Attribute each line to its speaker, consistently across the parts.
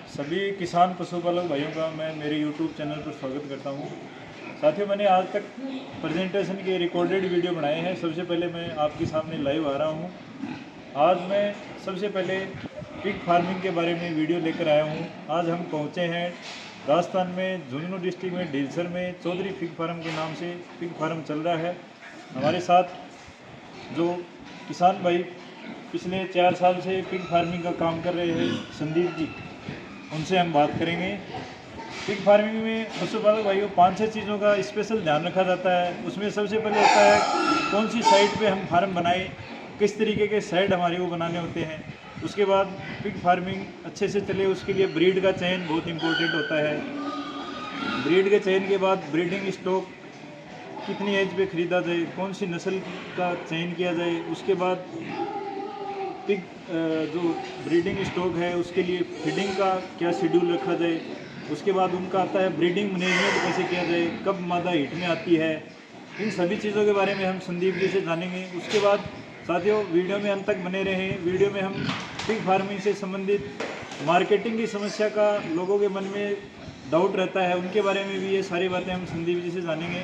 Speaker 1: सभी किसान पशुपालक भाइयों का मैं मेरे YouTube चैनल पर स्वागत करता हूं। साथियों, मैंने आज तक प्रेजेंटेशन के रिकॉर्डेड वीडियो बनाए हैं। सबसे पहले मैं आपके सामने लाइव आ रहा हूं। आज मैं सबसे पहले पिग फार्मिंग के बारे में वीडियो लेकर आया हूं। आज हम पहुंचे हैं राजस्थान में झुंझुनू डिस्ट्रिक्ट में ढीलसर में चौधरी पिग फार्म के नाम से पिग फार्म चल रहा है। हमारे साथ जो किसान भाई पिछले 4 साल से पिग फार्मिंग का काम कर रहे हैं, संदीप जी, उनसे हम बात करेंगे। पिग फार्मिंग में पशुपालक भाइयों 5-6 चीज़ों का स्पेशल ध्यान रखा जाता है। उसमें सबसे पहले होता है कौन सी साइट पे हम फार्म बनाएं, किस तरीके के साइड हमारे को बनाने होते हैं। उसके बाद पिग फार्मिंग अच्छे से चले उसके लिए ब्रीड का चयन बहुत इम्पोर्टेंट होता है। ब्रीड के चयन के बाद ब्रीडिंग स्टॉक कितनी एज पे ख़रीदा जाए, कौन सी नस्ल का चयन किया जाए। उसके बाद पिग जो ब्रीडिंग स्टॉक है उसके लिए फीडिंग का क्या शेड्यूल रखा जाए। उसके बाद उनका आता है ब्रीडिंग मैनेजमेंट कैसे किया जाए, कब मादा हीट में आती है। इन सभी चीज़ों के बारे में हम संदीप जी से जानेंगे। उसके बाद साथियों, वीडियो में अंत तक बने रहें। वीडियो में हम पिग फार्मिंग से संबंधित मार्केटिंग की समस्या का लोगों के मन में डाउट रहता है, उनके बारे में भी ये सारी बातें हम संदीप जी से जानेंगे।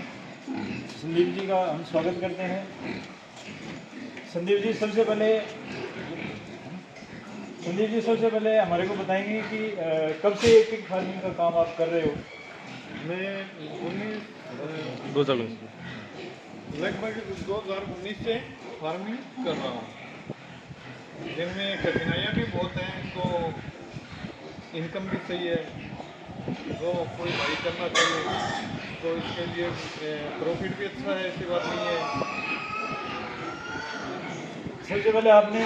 Speaker 1: संदीप जी का हम स्वागत करते हैं। संदीप जी सबसे पहले हमारे को बताएंगे कि कब से पिग फार्मिंग का काम आप कर रहे हो।
Speaker 2: मैं लगभग 2019 से फार्मिंग कर रहा हूँ, जिनमें कठिनाइयाँ भी बहुत हैं, तो इनकम भी सही है। जो कोई भाई करना चाहिए तो इसके लिए प्रॉफिट भी अच्छा है, ऐसी बात नहीं है।
Speaker 1: सबसे पहले आपने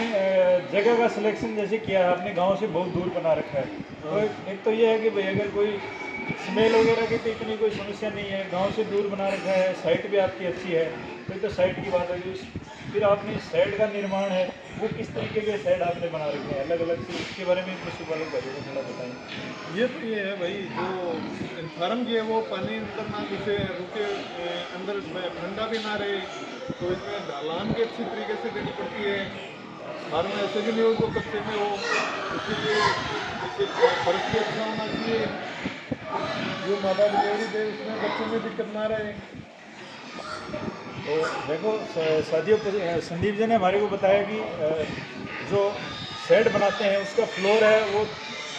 Speaker 1: जगह का सिलेक्शन जैसे किया है, आपने गांव से बहुत दूर बना रखा है। तो एक तो ये है कि भाई अगर कोई स्मेल वगैरह की तो इतनी कोई समस्या नहीं है, गांव से दूर बना रखा है, साइट भी आपकी अच्छी है, तो साइट की बात होगी। फिर आपने साइड का निर्माण है, वो किस तरीके के साइड आपने बना रखे हैं अलग अलग से, उसके बारे में पशुपालक भाइयों को थोड़ा बताएं।
Speaker 2: ये है भाई, जो फार्म जो है वो पानी अंदर ना घुसे, रुके अंदर ठंडा भी ना रहे, तो इसमें ढलान भी अच्छी तरीके से देनी पड़ती है। फार्म में ऐसे भी नहीं हो जो कच्चे में हो, इसलिए फर्श भी अच्छा होना चाहिए। जो मादा डिलीवरी दे उसमें बच्चों में दिक्कत ना रहे।
Speaker 1: तो देखो साथियों, संदीप जी ने हमारे को बताया कि जो शेड बनाते हैं उसका फ्लोर है वो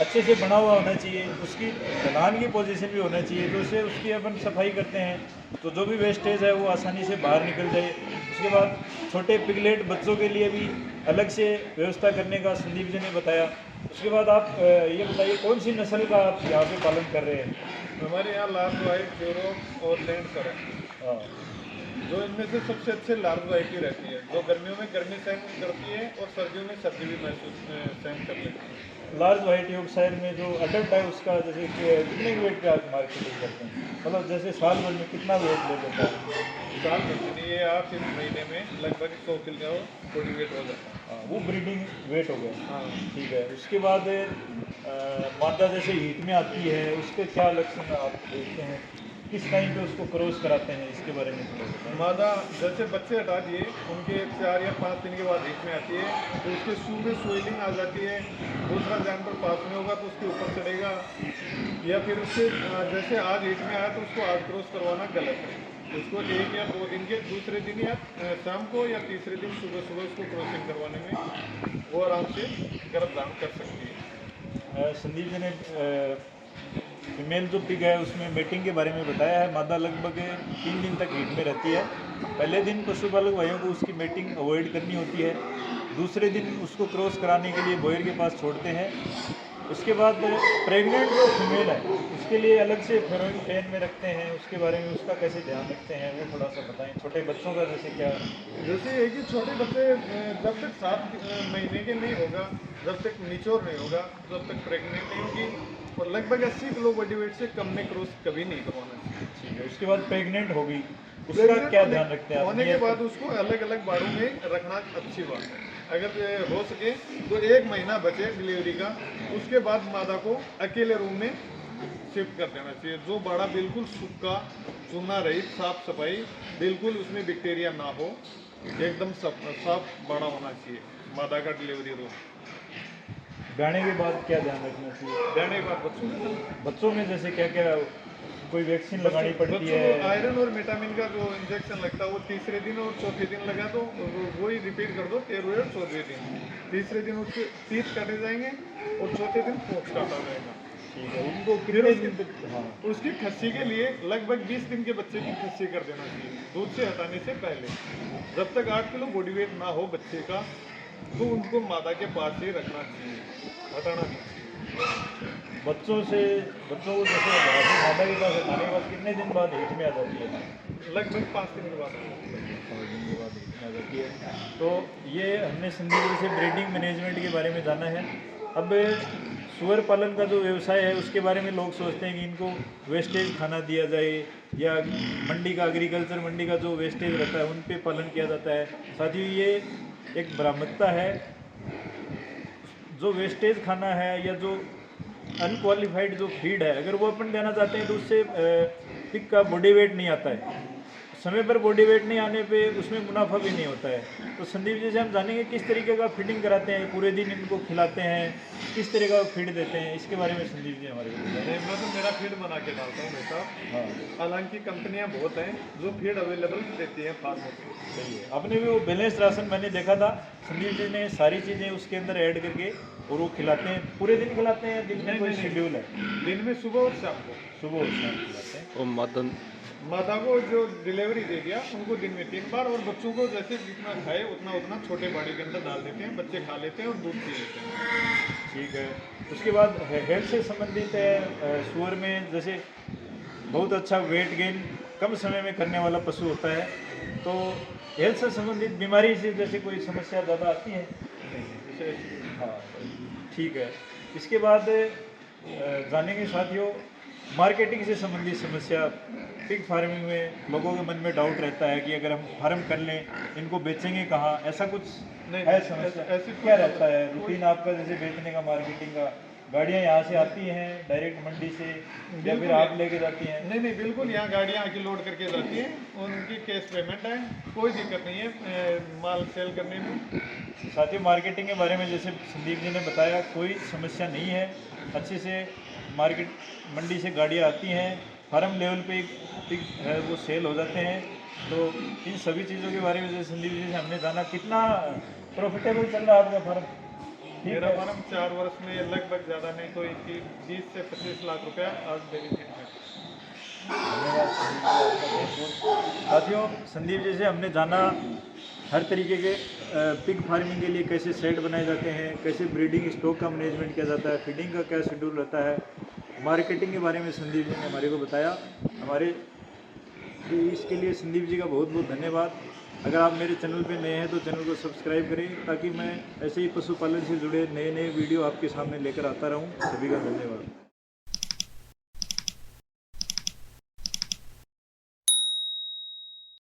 Speaker 1: अच्छे से बना हुआ होना चाहिए, उसकी ढलान की पोजीशन भी होना चाहिए, तो उससे उसकी अपन सफाई करते हैं तो जो भी वेस्टेज है वो आसानी से बाहर निकल जाए। उसके बाद छोटे पिगलेट बच्चों के लिए भी अलग से व्यवस्था करने का संदीप जी ने बताया। उसके बाद आप ये बताइए कौन सी नस्ल का आप यहाँ पे पालन कर रहे हैं।
Speaker 2: हमारे यहाँ लार्ज वाइट, यूरोप और लैंड कर
Speaker 1: हाँ,
Speaker 2: जो इनमें से सबसे अच्छे लार्ज वाइट रहती है, जो गर्मियों में गर्मी सहन करती है और सर्दियों में सर्दी भी महसूस सहन कर लेती है।
Speaker 1: लार्ज वाइट योर्कशायर में जो अडल्ट है उसका जैसे कि कितने वेट पे आप मार्केटिंग करते हैं, मतलब जैसे साल भर में कितना वेट ले लेता है।
Speaker 2: साल भर के लिए आप इस महीने में लगभग 100 किलो बॉडी वेट हो जाता है।
Speaker 1: हाँ, वो ब्रीडिंग वेट हो गया।
Speaker 2: हाँ,
Speaker 1: ठीक है। उसके बाद मादा जैसे हीट में आती है उसके क्या लक्षण आप देखते हैं, किस टाइम पे उसको क्रॉस कराते हैं, इसके बारे में थोड़ा बताएं।
Speaker 2: मादा जैसे बच्चे हटा दिए उनके 4 या 5 दिन के बाद हीट में आती है, तो उसके शू में स्वेलिंग आ जाती है। दूसरा जानवर पास में होगा तो उसके ऊपर चढ़ेगा, या फिर उससे जैसे आज हीट में आया तो उसको आज क्रॉस करवाना गलत है। उसको 1 या 2 दिन के दूसरे दिन या शाम को या तीसरे दिन सुबह सुबह उसको क्रॉसिंग करवाने में वो आराम से गर्भधारण कर सकती है।
Speaker 1: संदीप जी ने फीमेल जो पिग है उसमें मेटिंग के बारे में बताया है। मादा लगभग 3 दिन तक हीट में रहती है। पहले दिन पशुपालक भाइयों को उसकी मेटिंग अवॉइड करनी होती है, दूसरे दिन उसको क्रॉस कराने के लिए बॉयर के पास छोड़ते हैं। उसके बाद प्रेग्नेंट जो फीमेल है उसके लिए अलग से फेरोइन पेन में रखते हैं, उसके बारे में उसका कैसे ध्यान रखते हैं वो थोड़ा सा बताएं। छोटे बच्चों का जैसे क्या।
Speaker 2: जैसे है कि छोटे बच्चे जब तक 7 महीने के नहीं होगा, जब तक निचोर नहीं होगा, जब तक प्रेग्नेंट नहीं होगी, और लगभग 80 किलो बॉडी वेट से कम में क्रॉस कभी नहीं करवाना चाहिए।
Speaker 1: ठीक है। उसके बाद प्रेग्नेंट होगी उसका क्या ध्यान रखते हैं आप।
Speaker 2: होने के बाद उसको अलग अलग बाड़ों में रखना अच्छी बात है। अगर हो सके तो 1 महीना बचे डिलीवरी का, उसके बाद मादा को अकेले रूम में शिफ्ट कर देना चाहिए। जो बाड़ा बिल्कुल सूखा, चूना रहित, साफ सफाई, बिल्कुल उसमें बैक्टीरिया ना हो, एकदम साफ बाड़ा होना चाहिए मादा का डिलीवरी रूम।
Speaker 1: ब्याने के बाद क्या ध्यान रखना चाहिए?
Speaker 2: ब्याने के बाद
Speaker 1: बच्चों में जैसे क्या क्या कोई वैक्सीन लगानी पड़ती
Speaker 2: बच्चों
Speaker 1: है?
Speaker 2: को आयरन और विटामिन का जो इंजेक्शन लगता है वो तीसरे दिन और चौथे दिन लगा दो, वही रिपीट कर दो 13वें और 14वें दिन। तीसरे दिन उसके तीत काटे जाएंगे और चौथे दिन पोंछ काटा जाएगा।
Speaker 1: ठीक है, उनको
Speaker 2: फिर
Speaker 1: कितने दिन तक? हाँ,
Speaker 2: उसकी खस्सी के लिए लगभग 20 दिन के बच्चे की खस्सी कर देना चाहिए दूध से हटाने से पहले। जब तक 8 किलो बॉडी वेट ना हो बच्चे का तो उनको मादा के पास ही रखना चाहिए, हटाना नहीं चाहिए।
Speaker 1: बच्चों को जैसे मादा के पास हटाने के बाद कितने दिन बाद हेट में आ जाती है?
Speaker 2: लगभग 5 दिन के बाद।
Speaker 1: 5 दिन के बाद हेट में आ जाती है। तो ये हमने संदीप जी से ब्रीडिंग मैनेजमेंट के बारे में जाना है। अब सुअर पालन का जो व्यवसाय है उसके बारे में लोग सोचते हैं कि इनको वेस्टेज खाना दिया जाए या मंडी का एग्रीकल्चर मंडी का जो वेस्टेज रहता है उन पे पालन किया जाता है। साथ ही ये एक भ्रामकता है, जो वेस्टेज खाना है या जो अनक्वालिफाइड जो फीड है अगर वो अपन देना चाहते हैं तो उससे पिग का बॉडी वेट नहीं आता है। समय पर बॉडी वेट नहीं आने पे उसमें मुनाफा भी नहीं होता है। तो संदीप जी से हम जानेंगे किस तरीके का फीडिंग कराते हैं, पूरे दिन इनको खिलाते हैं, किस तरह का फीड देते हैं, इसके बारे में संदीप जी हमारे को बताएं।
Speaker 2: मैं तो मेरा फीड बना के डालता हूँ बेटा।
Speaker 1: हाँ,
Speaker 2: हालांकि कंपनियां बहुत हैं जो फीड अवेलेबल देती हैं फार्मर को।
Speaker 1: सही है। आपने भी वो बैलेंस राशन मैंने देखा था, संदीप जी ने सारी चीज़ें उसके अंदर ऐड करके और वो खिलाते हैं। पूरे दिन खिलाते हैं, दिन में कोई शेड्यूल है?
Speaker 2: दिन में सुबह और शाम को।
Speaker 1: सुबह और शाम खिलाते हैं।
Speaker 3: और
Speaker 2: मादा को जो डिलीवरी दे दिया उनको दिन में 3 बार, और बच्चों को जैसे जितना खाए उतना छोटे बाड़ी के अंदर डाल देते हैं, बच्चे खा लेते हैं और दूध पी लेते हैं।
Speaker 1: ठीक है। उसके बाद हेल्थ से संबंधित है, सुअर में जैसे बहुत अच्छा वेट गेन कम समय में करने वाला पशु होता है, तो हेल्थ से संबंधित बीमारी से जैसे कोई समस्या ज़्यादा आती है? हाँ, ठीक है। इसके बाद जानेंगे साथियों मार्केटिंग से संबंधित समस्या। पिग फार्मिंग में लोगों के मन में डाउट रहता है कि अगर हम फार्म कर लें इनको बेचेंगे कहाँ, ऐसा कुछ
Speaker 2: नहीं,
Speaker 1: है समस्या?
Speaker 2: ऐसी
Speaker 1: क्या रहता है रूटीन आपका जैसे बेचने का, मार्केटिंग का? गाड़ियाँ यहाँ से आती हैं डायरेक्ट मंडी से या फिर आप लेके जाती हैं?
Speaker 2: नहीं, बिल्कुल यहाँ गाड़ियाँ आके लोड करके जाती हैं और उनकी कैश पेमेंट है, कोई दिक्कत नहीं है माल सेल करने में।
Speaker 1: साथ ही मार्केटिंग के बारे में जैसे संदीप जी ने बताया कोई समस्या नहीं है, अच्छे से मार्केट मंडी से गाड़ियाँ आती हैं, फार्म लेवल पे पिग है वो सेल हो जाते हैं। तो इन सभी चीज़ों के बारे में जैसे संदीप जी से हमने जाना। कितना प्रॉफिटेबल चल रहा है आपका फार्म?
Speaker 2: मेरा फार्म 4 वर्ष में लगभग ज़्यादा नहीं तो 20 से 25 लाख रुपया आज बेनिफिट है।
Speaker 1: धन्यवाद संदीप जी, आपका बहुत बहुत। साथियों संदीप जी से हमने जाना हर तरीके के पिग फार्मिंग के लिए कैसे सेट बनाए जाते हैं, कैसे ब्रीडिंग स्टॉक का मैनेजमेंट किया जाता है, फीडिंग का क्या शेड्यूल रहता है, मार्केटिंग के बारे में संदीप जी ने हमारे को बताया। हमारे इसके लिए संदीप जी का बहुत बहुत धन्यवाद। अगर आप मेरे चैनल पे नए हैं तो चैनल को सब्सक्राइब करें ताकि मैं ऐसे ही पशुपालन से जुड़े नए वीडियो आपके सामने लेकर आता रहूं। सभी का धन्यवाद।